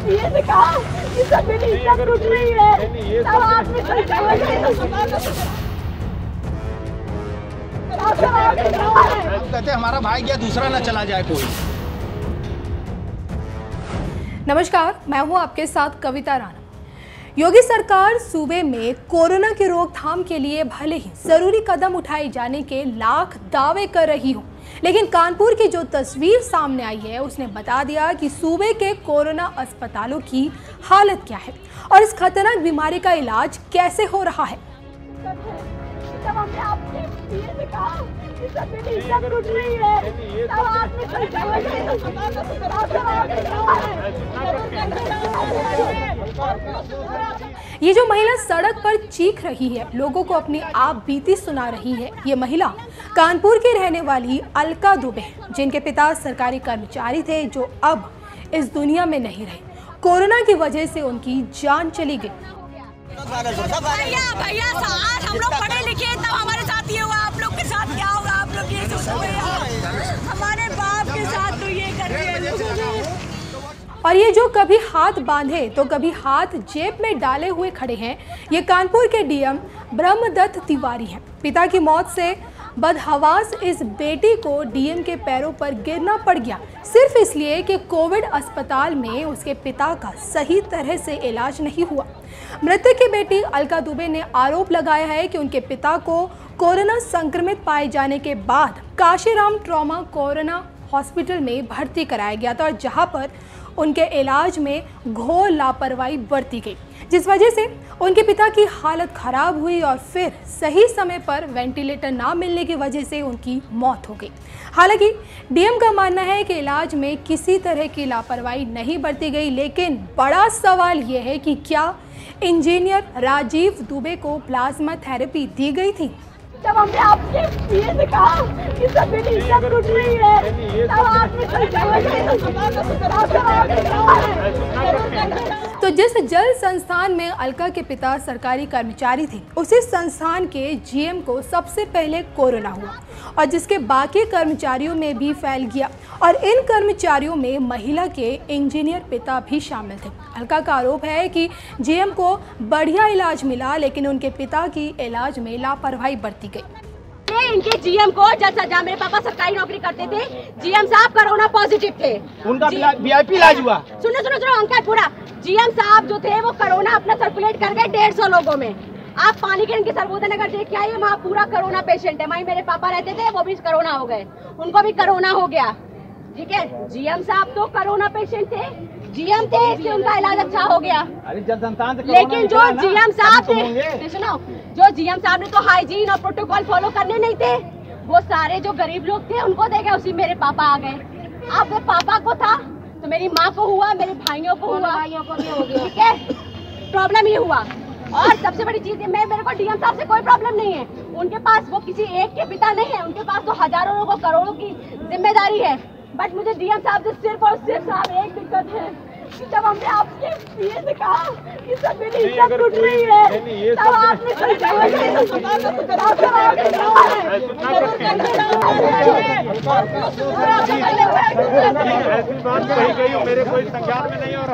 ये से कहा कि सब मेरी इज्जत टूट रही है। तब आपने कहते हमारा भाई गया दूसरा ना चला जाए कोई। नमस्कार, मैं हूं आपके साथ कविता राणा। योगी सरकार सूबे में कोरोना की रोकथाम के लिए भले ही जरूरी कदम उठाए जाने के लाख दावे कर रही हो, लेकिन कानपुर की जो तस्वीर सामने आई है उसने बता दिया कि सूबे के कोरोना अस्पतालों की हालत क्या है और इस खतरनाक बीमारी का इलाज कैसे हो रहा है। तब हमने आपसे ये से कहा कि सब मेरी इज्जत टूट रही है। तब आपने ये जो महिला सड़क पर चीख रही है, लोगों को अपनी आप बीती सुना रही है, ये महिला कानपुर की रहने वाली अलका दुबे, जिनके पिता सरकारी कर्मचारी थे, जो अब इस दुनिया में नहीं रहे। कोरोना की वजह से उनकी जान चली गई। भैया आज हम लोग पढ़े लिखे, तब हमारे साथ ये हुआ, आप लोग के साथ क्या होगा? आप लोग ये सोचो भैया, हमारे बाप के साथ तो ये कर रही है। और ये जो कभी हाथ बांधे तो कभी हाथ जेब में डाले हुए खड़े हैं, ये कानपुर के डीएम ब्रह्मदत्त तिवारी हैं। पिता की मौत से बदहवास इस बेटी को डीएम के पैरों पर गिरना पड़ गया, सिर्फ इसलिए कि कोविड अस्पताल में उसके पिता का सही तरह से इलाज नहीं हुआ। मृतक की बेटी अलका दुबे ने आरोप लगाया है कि उनके पिता को कोरोना संक्रमित पाए जाने के बाद काशीराम ट्रॉमा कोरोना हॉस्पिटल में भर्ती कराया गया था, और जहां पर उनके इलाज में घोर लापरवाही बरती गई, जिस वजह से उनके पिता की हालत खराब हुई और फिर सही समय पर वेंटिलेटर ना मिलने की वजह से उनकी मौत हो गई। हालांकि डीएम का मानना है कि इलाज में किसी तरह की लापरवाही नहीं बरती गई, लेकिन बड़ा सवाल यह है कि क्या इंजीनियर राजीव दुबे को प्लाज्मा थेरेपी दी गई थी। जब हमने आपसे ये से कहा कि सब मेरी इज्जत टूट रही है, तब आपने तो जिस जल संस्थान में अलका के पिता सरकारी कर्मचारी थे, उसी संस्थान के जीएम को सबसे पहले कोरोना हुआ और जिसके बाकी कर्मचारियों में भी फैल गया, और इन कर्मचारियों में महिला के इंजीनियर पिता भी शामिल थे। अलका का आरोप है कि जीएम को बढ़िया इलाज मिला, लेकिन उनके पिता की इलाज में लापरवाही बरती गई। इनके जीएम को, जैसा मेरे पापा सरकारी नौकरी करते थे, जीएम साहब कोरोना पॉजिटिव थे, उनका वीआईपी इलाज हुआ। सुनो अंकल, पूरा जीएम साहब जो थे वो कोरोना अपना सर्कुलेट कर गए 150 लोगों में। आप पानी के इनके सरबोधन नगर देख के आइए, वहाँ पूरा कोरोना पेशेंट है। वहीं मेरे पापा रहते थे, वो भी कोरोना हो गए, उनको भी कोरोना हो गया। ठीक है, जीएम साहब तो कोरोना पेशेंट थे, जीएम थे, इसलिए उनका इलाज अच्छा हो गया। लेकिन जो जीएम साहब थे, सुनो, जो जीएम साहब ने तो हाइजीन और प्रोटोकॉल फॉलो करने नहीं थे, वो सारे जो गरीब लोग थे उनको दे गए, उसी मेरे पापा आ गए। आपके पापा को था तो मेरी माँ को हुआ, मेरे भाइयों को हुआ, भाइयों को भी हो गया। ठीक है, प्रॉब्लम ये हुआ। और सबसे बड़ी चीज, मेरे को डीएम साहब से कोई प्रॉब्लम नहीं है, उनके पास वो किसी एक के पिता नहीं है, उनके पास तो हजारों लोगों करोड़ों की जिम्मेदारी है। बट मुझे डीएम साहब से सिर्फ और सिर्फ साहब एक दिक्कत है, जब हमने आपसे ये से कहा कि सब मेरी इज्जत टूट रही है, तब आपने मेरे कोई संज्ञान में नहीं, और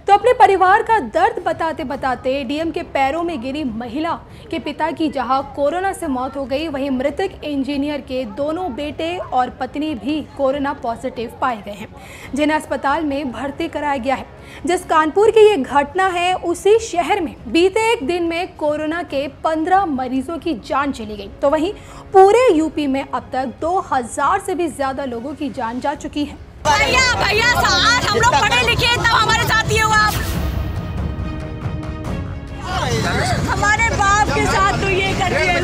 तो अपने परिवार का दर्द बताते बताते डीएम के पैरों में गिरी महिला के पिता की जहां कोरोना से मौत हो गई, वहीं मृतक इंजीनियर के दोनों बेटे और पत्नी भी कोरोना पॉजिटिव पाए गए हैं, जिन्हें अस्पताल में भर्ती कराया गया है। जिस कानपुर की ये घटना है, उसी शहर में बीते एक दिन में कोरोना के 15 मरीजों की जान चली गई, तो वहीं पूरे यूपी में अब तक 2000 से भी ज्यादा लोगों की जान जा चुकी है। भैया आज हम लोग पढ़े लिखे, तब हमारे साथ ये हुआ, हमारे बाप के साथ तो ये कर रही है।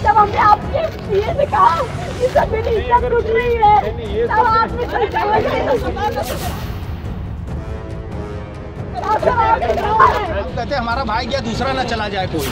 जब हमने आपसे ये से कहा कि सब मेरी इज्जत टूट रही है, तब आपने कहते हमारा भाई गया दूसरा ना चला जाए कोई।